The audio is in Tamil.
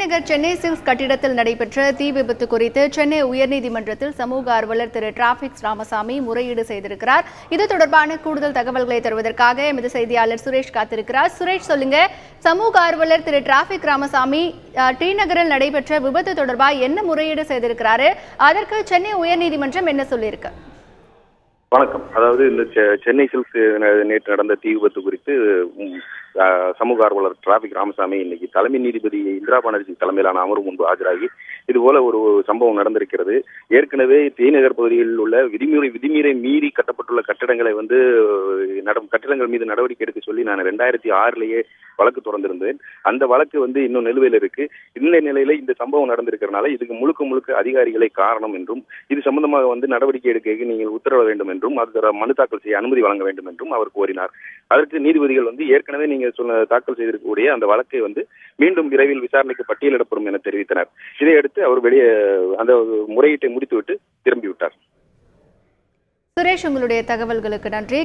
நகர் சென்னை சில்க்ஸ் கட்டிடத்தில் நடைபெற்ற தீ விபத்து குறித்து சென்னை உயர்நீதிமன்றத்தில் சமூக ஆர்வலர் திரு டிராபிக் ராமசாமி முறையீடு செய்திருக்கிறார். இது தொடர்பான கூடுதல் தகவல்களை தருவதற்காக எமது செய்தியாளர் சுரேஷ் காத்திருக்கிறார். சுரேஷ், சொல்லுங்க, சமூக ஆர்வலர் திரு டிராபிக் ராமசாமி டி நகரில் நடைபெற்ற விபத்து தொடர்பாக என்ன முறையீடு செய்திருக்கிறாரு? அதற்கு சென்னை உயர்நீதிமன்றம் என்ன சொல்லியிருக்கு? வணக்கம். அதாவது இந்த சென்னை சில்க்ஸ் நேற்று நடந்த தீ விபத்து குறித்து சமூக ஆர்வலர் டிராபிக் ராமசாமி இன்னைக்கு தலைமை நீதிபதி இந்திரா பானர்ஜி தலைமையிலான அமர்வு முன்பு ஆஜராகி இதுபோல ஒரு சம்பவம் நடந்திருக்கிறது. ஏற்கனவே டி நகர் பகுதியில் உள்ள விதிமுறை மீறி கட்டப்பட்டுள்ள கட்டடங்களை கட்டிடங்கள் மீது நடவடிக்கை எடுக்க சொல்லி நான் 2006 வழக்கு தொடர்ந்திருந்தேன். அந்த வழக்கு இன்னும் நிலுவையில் இருக்கு. இந்த நிலையில இந்த சம்பவம் நடந்திருக்கிறதுனால இதுக்கு முழுக்க அதிகாரிகளை காரணம் என்றும் இது சம்பந்தமாக நடவடிக்கை எடுக்க நீங்கள் உத்தரவிட வேண்டும் என்றும் அது மனு தாக்கல் செய்ய அனுமதி வழங்க வேண்டும் என்றும் அவர் கோரினார். அதற்கு நீதிபதிகள் ஏற்கனவே நீங்கள் தாக்கல் செய்திருக்கக்கூடிய அந்த வழக்கை மீண்டும் விரைவில் விசாரணைக்கு பட்டியலிடப்படும் என தெரிவித்தனர். இதையடுத்து அவர் வெளியே அந்த முறையீட்டை முடித்துவிட்டு திரும்பிவிட்டார். சுரேஷ், உங்களுடைய தகவல்களுக்கு நன்றி.